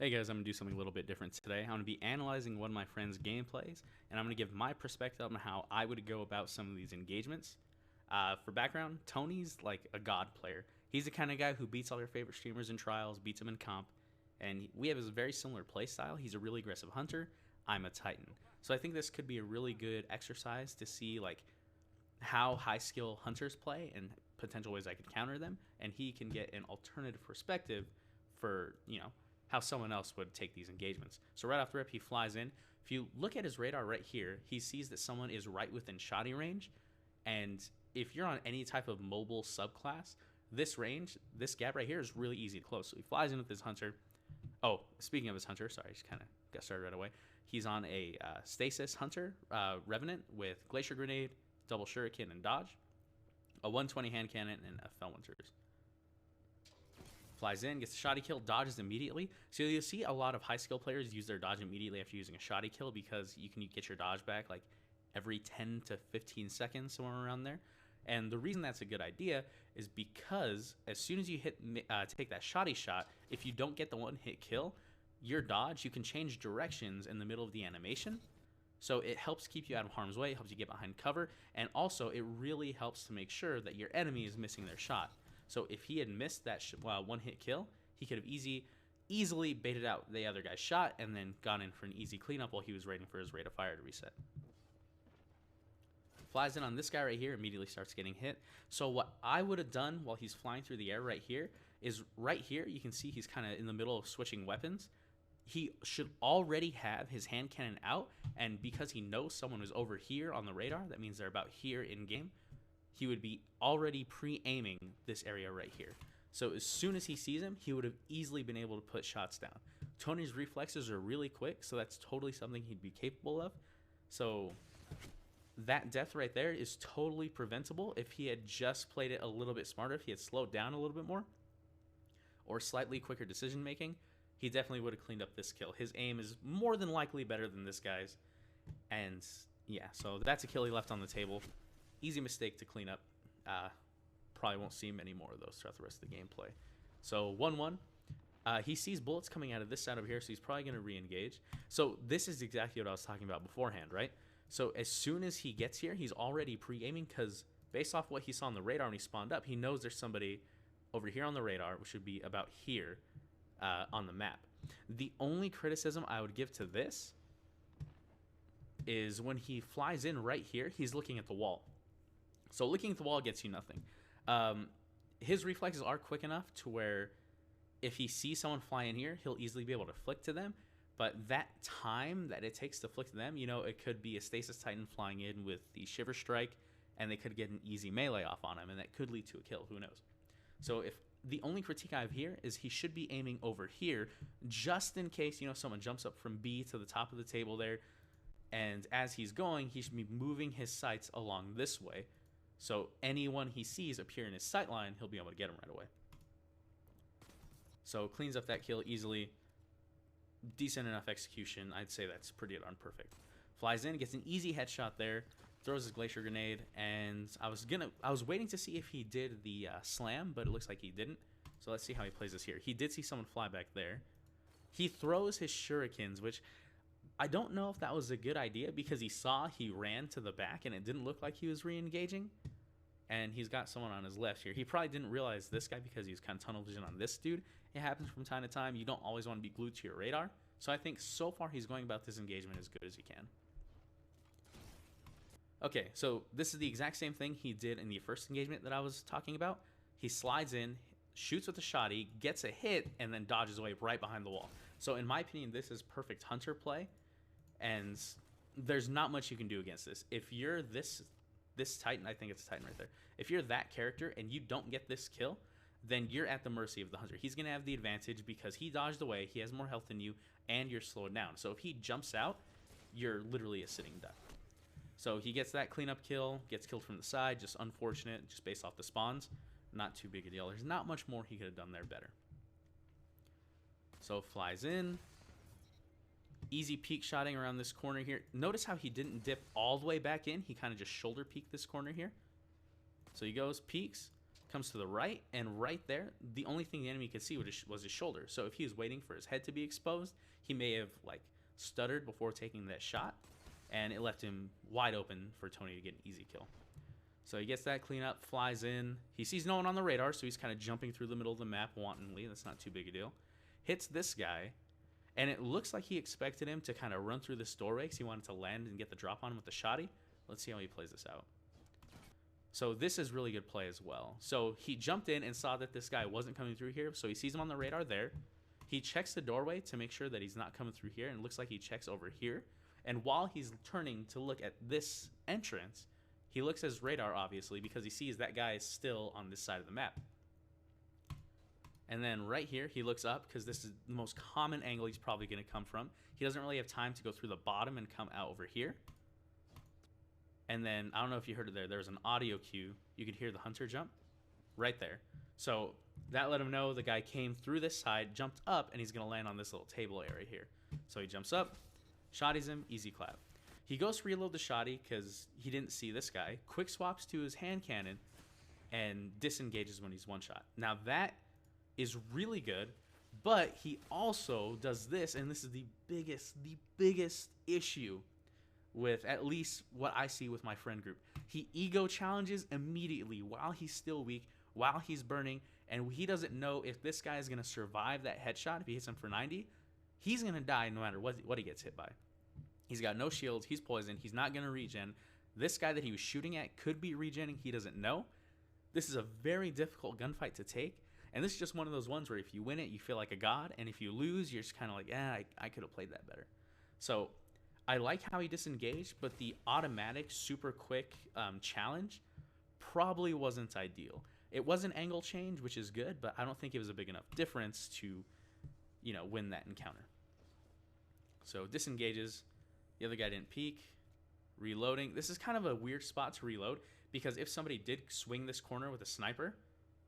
Hey guys, I'm going to do something a little bit different today. I'm going to be analyzing one of my friend's gameplays, and I'm going to give my perspective on how I would go about some of these engagements. For background, Tony's like a god player. He's the kind of guy who beats all your favorite streamers in trials, beats them in comp, and we have a very similar play style. He's a really aggressive hunter. I'm a Titan. So I think this could be a really good exercise to see like how high skill hunters play and potential ways I could counter them, and he can get an alternative perspective for, how someone else would take these engagements. So right off the rip, he flies in. If you look at his radar right here, he sees that someone is right within shotty range, and if you're on any type of mobile subclass, this range, this gap right here is really easy to close. So he flies in with his hunter. Oh, speaking of his hunter, sorry, I just kind of got started right away. He's on a Stasis Hunter Revenant with Glacier Grenade, Double Shuriken, and Dodge, a 120 hand cannon, and Felwinter's. Flies in, gets a shoddy kill, dodges immediately. So you'll see a lot of high skill players use their dodge immediately after using a shoddy kill because you can get your dodge back like every 10 to 15 seconds, somewhere around there. And the reason that's a good idea is because as soon as you take that shoddy shot, if you don't get the one hit kill, your dodge, you can change directions in the middle of the animation. So it helps keep you out of harm's way, it helps you get behind cover, and also it really helps to make sure that your enemy is missing their shot. So if he had missed that one hit kill, he could have easily baited out the other guy's shot and then gone in for an easy cleanup while he was waiting for his rate of fire to reset. Flies in on this guy right here, immediately starts getting hit. So what I would have done while he's flying through the air right here is right here, you can see he's kind of in the middle of switching weapons. He should already have his hand cannon out, and because he knows someone is over here on the radar, that means they're about here in game, he would be already pre-aiming this area right here. So as soon as he sees him, he would have easily been able to put shots down. Tony's reflexes are really quick, so that's totally something he'd be capable of. So that death right there is totally preventable if he had just played it a little bit smarter, if he had slowed down a little bit more, or slightly quicker decision making. He definitely would have cleaned up this kill. His aim is more than likely better than this guy's. And yeah, so that's a kill he left on the table. Easy mistake to clean up. Probably won't see many more of those throughout the rest of the gameplay. So 1-1. He sees bullets coming out of this side over here, so he's probably going to re-engage. So this is exactly what I was talking about beforehand, right? So as soon as he gets here, he's already pre-aiming because based off what he saw on the radar when he spawned up, he knows there's somebody over here on the radar, which should be about here on the map. The only criticism I would give to this is when he flies in right here, he's looking at the wall. So looking at the wall gets you nothing. His reflexes are quick enough to where if he sees someone fly in here, he'll easily be able to flick to them. But that time that it takes to flick to them, it could be a Stasis Titan flying in with the Shiver Strike, and they could get an easy melee off on him, and that could lead to a kill. Who knows? So if the only critique I have here is he should be aiming over here, just in case, someone jumps up from B to the top of the table there, and as he's going, he should be moving his sights along this way. So anyone he sees appear in his sight line, he'll be able to get him right away. So cleans up that kill easily. Decent enough execution. I'd say that's pretty darn perfect. Flies in, gets an easy headshot there, throws his Glacier Grenade, and I was waiting to see if he did the slam, but it looks like he didn't. So let's see how he plays this here. He did see someone fly back there. He throws his shurikens, which I don't know if that was a good idea because he ran to the back and it didn't look like he was re-engaging. And he's got someone on his left here. He probably didn't realize this guy because he's kind of tunnel vision on this dude. It happens from time to time. You don't always want to be glued to your radar. So I think so far he's going about this engagement as good as he can. Okay, so this is the exact same thing he did in the first engagement that I was talking about. He slides in, shoots with a shotty, gets a hit, and then dodges away right behind the wall. So in my opinion, this is perfect hunter play, and there's not much you can do against this. If you're this Titan, I think it's a Titan right there. If you're that character and you don't get this kill, then you're at the mercy of the hunter. He's going to have the advantage because he dodged away, he has more health than you, and you're slowed down. So if he jumps out, you're literally a sitting duck. So he gets that cleanup kill, gets killed from the side, just unfortunate, just based off the spawns. Not too big a deal. There's not much more he could have done there better. So flies in. Easy peek shotting around this corner here. Notice how he didn't dip all the way back in. He kind of just shoulder peeked this corner here. So he goes, peeks, comes to the right, and right there, the only thing the enemy could see was his shoulder. So if he was waiting for his head to be exposed, he may have like stuttered before taking that shot, and it left him wide open for Tony to get an easy kill. So he gets that cleanup, flies in. He sees no one on the radar, so he's kind of jumping through the middle of the map wantonly. That's not too big a deal. Hits this guy, and it looks like he expected him to kind of run through this doorway because he wanted to land and get the drop on him with the shotty. Let's see how he plays this out. So this is really good play as well. So he jumped in and saw that this guy wasn't coming through here, so he sees him on the radar there. He checks the doorway to make sure that he's not coming through here, and it looks like he checks over here. And while he's turning to look at this entrance, he looks at his radar, obviously, because he sees that guy is still on this side of the map. And then right here, he looks up because this is the most common angle he's probably going to come from. He doesn't really have time to go through the bottom and come out over here. And then, I don't know if you heard it there, there's an audio cue. You could hear the hunter jump right there. So that let him know the guy came through this side, jumped up, and he's going to land on this little table area here. So he jumps up, shotties him, easy clap. He goes to reload the shotty because he didn't see this guy, quick swaps to his hand cannon, and disengages when he's one shot. Now that is really good, but he also does this, and this is the biggest issue with at least what I see with my friend group. He ego challenges immediately while he's still weak, while he's burning, and he doesn't know if this guy is going to survive that headshot. If he hits him for 90, he's going to die no matter what he gets hit by. He's got no shields, he's poisoned, he's not going to regen. This guy that he was shooting at could be regenning, he doesn't know. This is a very difficult gunfight to take, and this is just one of those ones where if you win it, you feel like a god, and if you lose, you're just kind of like, I could have played that better. So I like how he disengaged, but the automatic, super quick challenge probably wasn't ideal. It was an angle change, which is good, but I don't think it was a big enough difference to, win that encounter. So disengages. The other guy didn't peek. Reloading. This is kind of a weird spot to reload because if somebody did swing this corner with a sniper,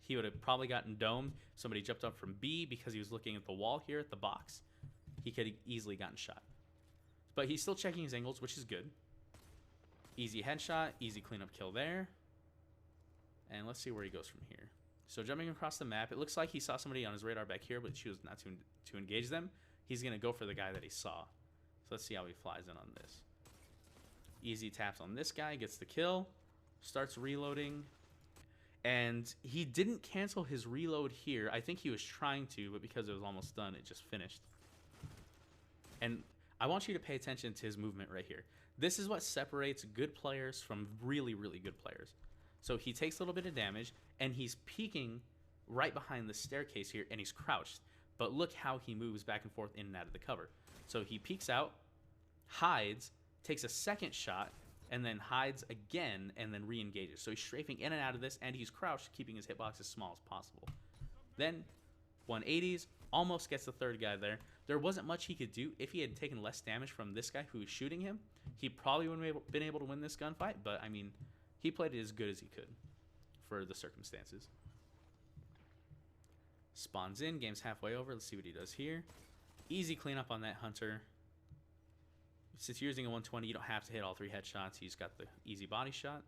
he would have probably gotten domed. Somebody jumped up from B because he was looking at the wall here at the box. He could have easily gotten shot. But he's still checking his angles, which is good. Easy headshot, easy cleanup kill there. And let's see where he goes from here. So jumping across the map, it looks like he saw somebody on his radar back here, but chose not to engage them. He's going to go for the guy that he saw. So let's see how he flies in on this. Easy taps on this guy, gets the kill, starts reloading. And he didn't cancel his reload here. I think he was trying to, but because it was almost done, it just finished. And I want you to pay attention to his movement right here. This is what separates good players from really, really good players. So he takes a little bit of damage, and he's peeking right behind the staircase here, and he's crouched. But look how he moves back and forth in and out of the cover. So he peeks out, hides, takes a second shot, and then hides again, and then re-engages. So he's strafing in and out of this, and he's crouched, keeping his hitbox as small as possible. Then 180s, almost gets the third guy there. There wasn't much he could do. If he had taken less damage from this guy who was shooting him, he probably wouldn't have been able to win this gunfight, but I mean, he played it as good as he could for the circumstances. Spawns in, game's halfway over. Let's see what he does here. Easy cleanup on that hunter. Since you're using a 120, you don't have to hit all 3 headshots. He's got the easy body shot.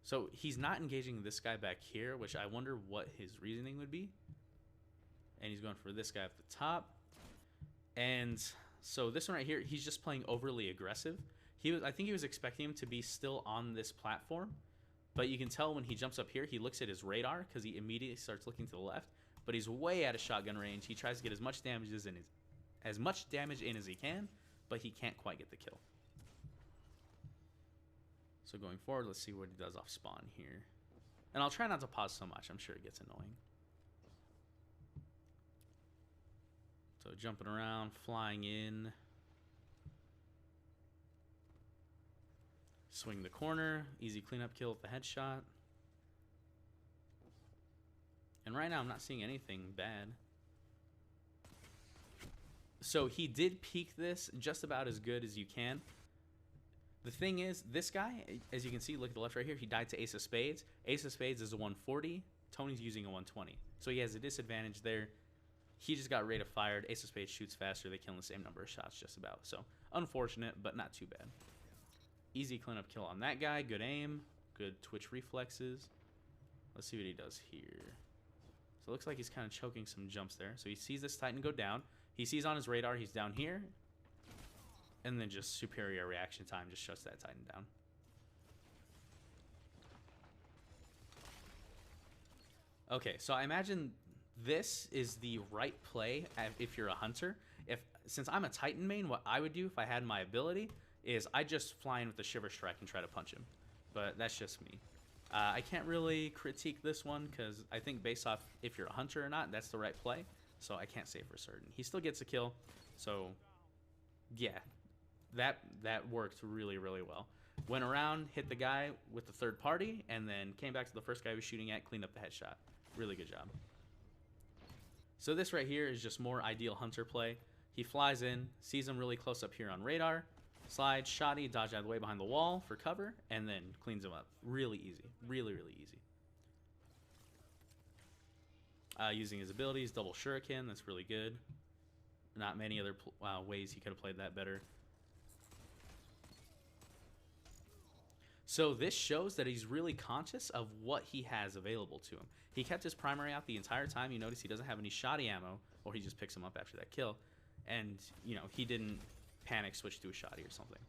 So he's not engaging this guy back here, which I wonder what his reasoning would be. And he's going for this guy at the top. And so this one right here, he's just playing overly aggressive. I think he was expecting him to be still on this platform. But you can tell when he jumps up here, he looks at his radar because he immediately starts looking to the left. But he's way out of shotgun range. He tries to get as much damage in as he can, but he can't quite get the kill. So going forward, let's see what he does off spawn here. And I'll try not to pause so much. I'm sure it gets annoying. So jumping around, flying in. Swing the corner. Easy cleanup kill with the headshot. And right now I'm not seeing anything bad. So he did peak this just about as good as you can. The thing is, this guy, as you can see, look at the left right here, he died to Ace of Spades. Ace of Spades is a 140. Tony's using a 120. So he has a disadvantage there. He just got rate of fired. Ace of Spades shoots faster. They kill in the same number of shots just about. So unfortunate, but not too bad. Easy cleanup kill on that guy. Good aim. Good twitch reflexes. Let's see what he does here. So it looks like he's kind of choking some jumps there. So he sees this Titan go down. He sees on his radar he's down here. And then just superior reaction time just shuts that Titan down. Okay, so I imagine this is the right play if you're a hunter. Since I'm a Titan main, what I would do if I had my ability is I just fly in with the Shiver Strike and try to punch him. But that's just me. I can't really critique this one because I think based off if you're a hunter or not, that's the right play. So I can't say for certain. He still gets a kill. So yeah, that worked really, really well. Went around, hit the guy with the third party, and then came back to the first guy he was shooting at, cleaned up the headshot. Really good job. So this right here is just more ideal hunter play. He flies in, sees him really close up here on radar, slides, shoddy, dodge out of the way behind the wall for cover, and then cleans him up. Really easy. Really, really easy. Using his abilities, double shuriken, that's really good. Not many other ways he could have played that better. So this shows that he's really conscious of what he has available to him. He kept his primary out the entire time. You notice he doesn't have any shoddy ammo, or he just picks him up after that kill. And, you know, he didn't panic switch to a shoddy or something.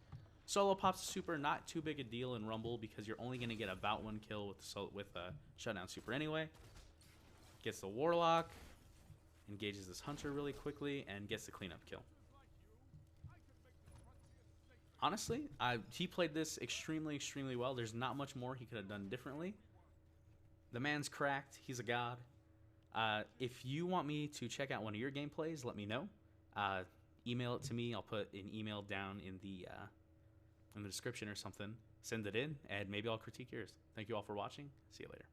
Solo pops super, not too big a deal in Rumble because you're only going to get about one kill with shutdown super anyway. Gets the Warlock, engages this Hunter really quickly, and gets the cleanup kill. Honestly, he played this extremely, extremely well. There's not much more he could have done differently. The man's cracked. He's a god. If you want me to check out one of your gameplays, let me know. Email it to me. I'll put an email down in the description or something. Send it in, and maybe I'll critique yours. Thank you all for watching. See you later.